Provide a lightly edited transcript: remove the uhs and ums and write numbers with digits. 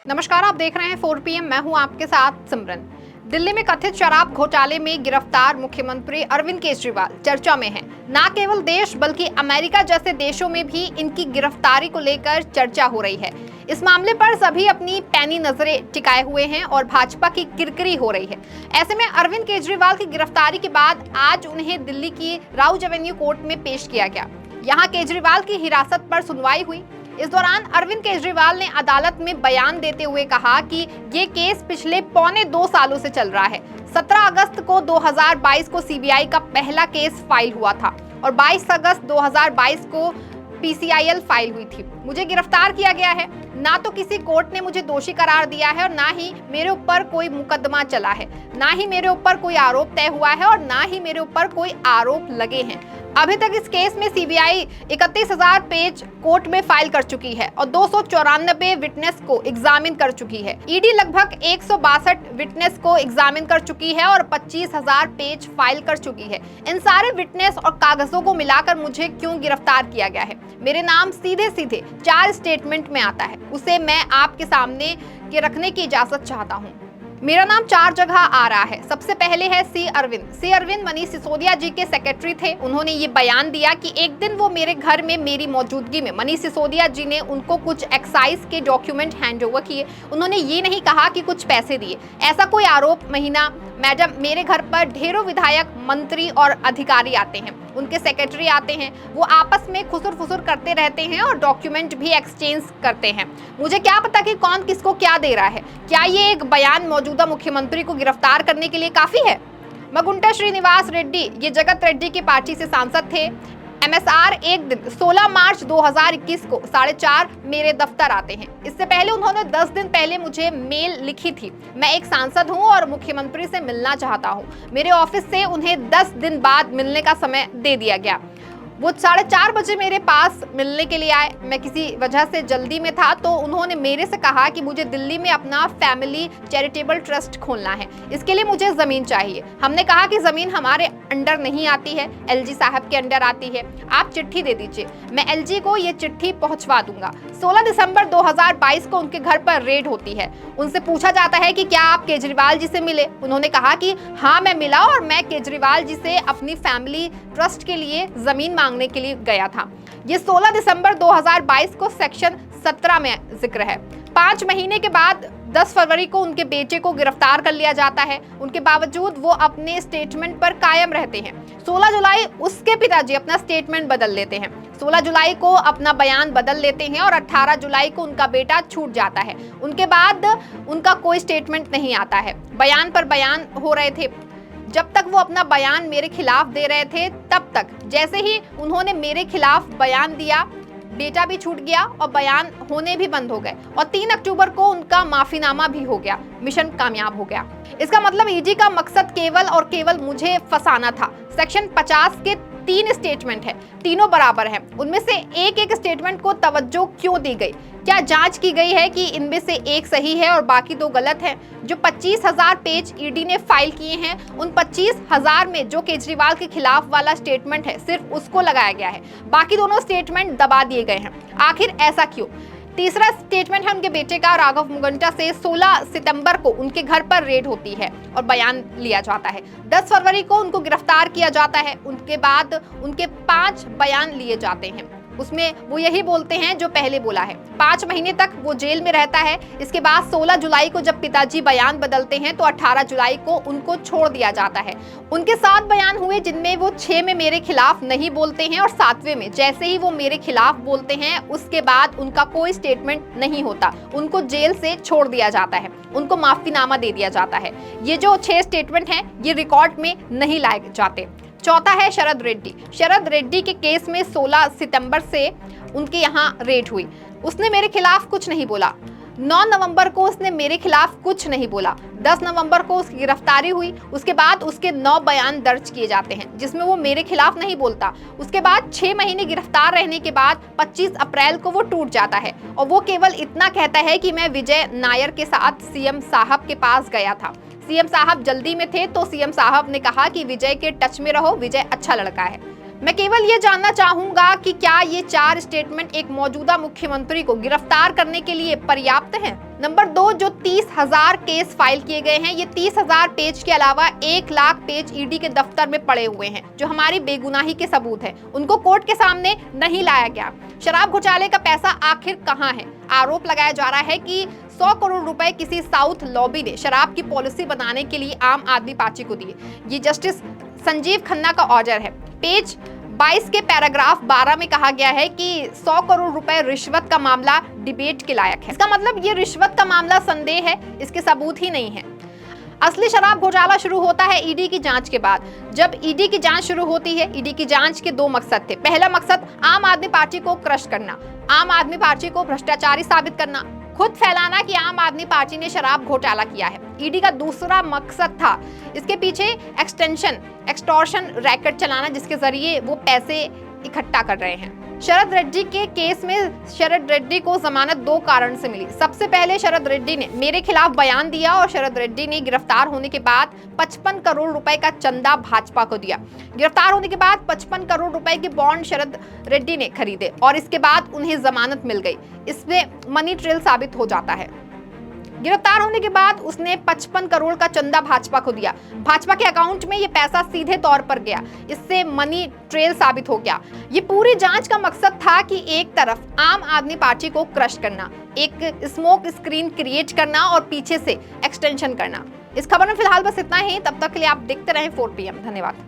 नमस्कार, आप देख रहे हैं 4 PM। मैं हूं आपके साथ सिमरन। दिल्ली में कथित शराब घोटाले में गिरफ्तार मुख्यमंत्री अरविंद केजरीवाल चर्चा में हैं। न केवल देश बल्कि अमेरिका जैसे देशों में भी इनकी गिरफ्तारी को लेकर चर्चा हो रही है। इस मामले पर सभी अपनी पैनी नजरें टिकाए हुए हैं और भाजपा की किरकिरी हो रही है। ऐसे में अरविंद केजरीवाल की गिरफ्तारी के बाद आज उन्हें दिल्ली की राउज एवेन्यू कोर्ट में पेश किया गया। यहाँ केजरीवाल की हिरासत पर सुनवाई हुई। इस दौरान अरविंद केजरीवाल ने अदालत में बयान देते हुए कहा कि ये केस पिछले 2.25 सालों से चल रहा है। 17 अगस्त को 2022 को सीबीआई का पहला केस फाइल हुआ था और 22 अगस्त 2022 को पीसीआईएल फाइल हुई थी। मुझे गिरफ्तार किया गया है। ना तो किसी कोर्ट ने मुझे दोषी करार दिया है और ना ही मेरे ऊपर कोई मुकदमा चला है, ना ही मेरे ऊपर कोई आरोप तय हुआ है और ना ही मेरे ऊपर कोई आरोप लगे हैं। अभी तक इस केस में सीबीआई 31,000 पेज कोर्ट में फाइल कर चुकी है और 294 विटनेस को एग्जामिन कर चुकी है। ईडी लगभग 162 विटनेस को एग्जामिन कर चुकी है और 25,000 पेज फाइल कर चुकी है। इन सारे विटनेस और कागजों को मिलाकर मुझे क्यों गिरफ्तार किया गया है? मेरे नाम सीधे सीधे 4 स्टेटमेंट में आता है, उसे मैं आपके सामने के रखने की इजाजत चाहता हूँ। मेरा नाम 4 जगह आ रहा है। सबसे पहले है सी अरविंद मनीष सिसोदिया जी के सेक्रेटरी थे। उन्होंने ये बयान दिया कि एक दिन वो मेरे घर में मेरी मौजूदगी में मनीष सिसोदिया जी ने उनको कुछ एक्साइज के डॉक्यूमेंट हैंड ओवर किए। उन्होंने ये नहीं कहा कि कुछ पैसे दिए, ऐसा कोई आरोप महीना। मैडम, मेरे घर पर ढेरों विधायक, मंत्री और अधिकारी आते हैं, उनके सेक्रेटरी आते हैं, वो आपस में खुसुर फुसुर करते रहते हैं और डॉक्यूमेंट भी एक्सचेंज करते हैं। मुझे क्या पता कि कौन किसको क्या दे रहा है। क्या ये एक बयान मौजूदा मुख्यमंत्री को गिरफ्तार करने के लिए काफी है? मगुंटा श्रीनिवास रेड्डी, ये जगत रेड्डी की पार्टी से सांसद थे। एमएसआर एक दिन 16 मार्च 2021 को 4:30 मेरे दफ्तर आते हैं। इससे पहले उन्होंने 10 दिन पहले मुझे मेल लिखी थी। मैं एक सांसद हूं और मुख्यमंत्री से मिलना चाहता हूं। मेरे ऑफिस से उन्हें 10 दिन बाद मिलने का समय दे दिया गया। वो 4:30 बजे मेरे पास मिलने के लिए आए। मैं किसी वजह से जल्दी में था तो उन्होंने मेरे से कहा कि मुझे दिल्ली में अपना फैमिली चैरिटेबल ट्रस्ट खोलना है, इसके लिए मुझे जमीन चाहिए। हमने कहा कि जमीन हमारे अंडर नहीं आती है, एलजी साहब के अंडर आती है। आप चिट्ठी दे दीजिए, मैं एलजी को ये चिट्ठी पहुंचवा दूंगा। 16 दिसंबर 2022 को उनके घर पर रेड होती है। उनसे पूछा जाता है कि क्या आप केजरीवाल जी से मिले? उन्होंने कहा कि हाँ, मैं मिला और मैं केजरीवाल जी से अपनी फैमिली ट्रस्ट के लिए जमीन मांगने के लिए गया था। ये 16 दिसंबर 2022 को सेक्शन 17 में जिक्र है। 5 महीने के बाद 10 फरवरी को उनके बेटे को गिरफ्तार कर लिया जाता है। उनके बावजूद वो अपने स्टेटमेंट पर कायम रहते हैं। 16 जुलाई उसके पिताजी अपना स्टेटमेंट बदल लेते हैं। 16 जुलाई को अपना बयान बदल लेते हैं और 18 जुलाई को उनका बेटा छूट जाता है। उनके बाद उनका कोई स्टेटमेंट नहीं आता है। बयान पर बयान हो रहे थे। जब तक वो अपना बयान मेरे खिलाफ दे रहे थे तब तक, जैसे ही उन्होंने मेरे खिलाफ बयान दिया, बेटा भी छूट गया और बयान होने भी बंद हो गए और 3 अक्टूबर को उनका माफीनामा भी हो गया। मिशन कामयाब हो गया। इसका मतलब ईडी का मकसद केवल और केवल मुझे फंसाना था। सेक्शन 50 के 3 स्टेटमेंट है, तीनों बराबर हैं। उनमें से एक स्टेटमेंट को तवज्जो क्यों दी गई? क्या जांच की गई है कि इनमें से एक सही है और बाकी 2 गलत हैं? जो 25,000 पेज ईडी ने फाइल किए हैं, उन 25,000 में जो केजरीवाल के खिलाफ वाला स्टेटमेंट है, सिर्फ उसको लगाया गया है। बाकी दोनों स्टेटमेंट दबा दिए गए हैं। आखिर ऐसा क्यों? तीसरा स्टेटमेंट है उनके बेटे का, राघव मुगंटा से 16 सितंबर को उनके घर पर रेड होती है और बयान लिया जाता है। 10 फरवरी को उनको गिरफ्तार किया जाता है। उनके बाद उनके 5 बयान लिए जाते हैं। उसमें वो यही बोलते हैं जो पहले बोला है। 5 महीने तक वो जेल में रहता है। इसके बाद 16 जुलाई को जब पिताजी बयान बदलते हैं तो 18 जुलाई को उनको छोड़ दिया जाता है। उनके 7 बयान हुए जिनमें वो 6 में मेरे खिलाफ नहीं बोलते हैं और 7वें में जैसे ही वो मेरे खिलाफ बोलते हैं उसके बाद उनका कोई स्टेटमेंट नहीं होता। उनको जेल से छोड़ दिया जाता है, उनको माफीनामा दे दिया जाता है। ये जो 6 स्टेटमेंट हैं ये रिकॉर्ड में नहीं लाए जाते। चौथा है शरद रेड्डी के केस में 16 सितंबर से उनके यहाँ रेड हुई। उसने मेरे खिलाफ कुछ नहीं बोला। 9 नवंबर को उसने मेरे खिलाफ कुछ नहीं बोला। 10 नवंबर को उसकी गिरफ्तारी हुई। उसके बाद उसके 9 बयान दर्ज किए जाते हैं जिसमें वो मेरे खिलाफ नहीं बोलता। उसके बाद 6 महीने गिरफ्तार रहने के बाद 25 अप्रैल को वो टूट जाता है और वो केवल इतना कहता है कि मैं विजय नायर के साथ सीएम साहब के पास गया था। सीएम साहब जल्दी में थे तो सीएम साहब ने कहा कि विजय के टच में रहो, विजय अच्छा लड़का है। मैं केवल ये जानना चाहूंगा कि क्या ये 4 स्टेटमेंट एक मौजूदा मुख्यमंत्री को गिरफ्तार करने के लिए पर्याप्त हैं? नंबर 2, जो 30,000 केस फाइल किए गए हैं, ये 30,000 पेज के अलावा 1 लाख पेज ईडी के दफ्तर में पड़े हुए हैं, जो हमारी बेगुनाही के सबूत हैं। उनको कोर्ट के सामने नहीं लाया गया। शराब घोटाले का पैसा आखिर कहां है? आरोप लगाया जा रहा है कि 100 करोड़ रुपए किसी साउथ लॉबी ने शराब की पॉलिसी बनाने के लिए आम आदमी पार्टी को दिए। ये जस्टिस संजीव खन्ना का ऑर्डर है। पेज 22 के पैराग्राफ 12 में कहा गया है कि 100 करोड़ रुपए रिश्वत का मामला डिबेट के लायक है। इसका मतलब ये रिश्वत का मामला संदेह है, इसके सबूत ही नहीं है। असली शराब घोटाला शुरू होता है ईडी की जांच के बाद। जब ईडी की जांच शुरू होती है, ईडी की जांच के 2 मकसद थे। पहला मकसद आम आदमी पार्टी को क्रश करना, आम आदमी पार्टी को भ्रष्टाचारी साबित करना, खुद फैलाना कि आम आदमी पार्टी ने शराब घोटाला किया है। ईडी का दूसरा मकसद था इसके पीछे एक्सटॉर्शन रैकेट चलाना, जिसके जरिए वो पैसे इकट्ठा कर रहे हैं। शरद रेड्डी के केस में शरद रेड्डी को जमानत 2 कारण से मिली। सबसे पहले शरद रेड्डी ने मेरे खिलाफ बयान दिया और शरद रेड्डी ने गिरफ्तार होने के बाद 55 करोड़ रुपए का चंदा भाजपा को दिया। गिरफ्तार होने के बाद 55 करोड़ रुपए के बॉन्ड शरद रेड्डी ने खरीदे और इसके बाद उन्हें जमानत मिल गई। इसमें मनी ट्रेल साबित हो जाता है। गिरफ्तार होने के बाद उसने 55 करोड़ का चंदा भाजपा को दिया। भाजपा के अकाउंट में ये पैसा सीधे तौर पर गया। इससे मनी ट्रेल साबित हो गया। ये पूरी जांच का मकसद था कि एक तरफ आम आदमी पार्टी को क्रश करना, एक स्मोक स्क्रीन क्रिएट करना और पीछे से एक्सटेंशन करना। इस खबर में फिलहाल बस इतना ही। तब तक के लिए आप देखते रहें 4 PM। धन्यवाद।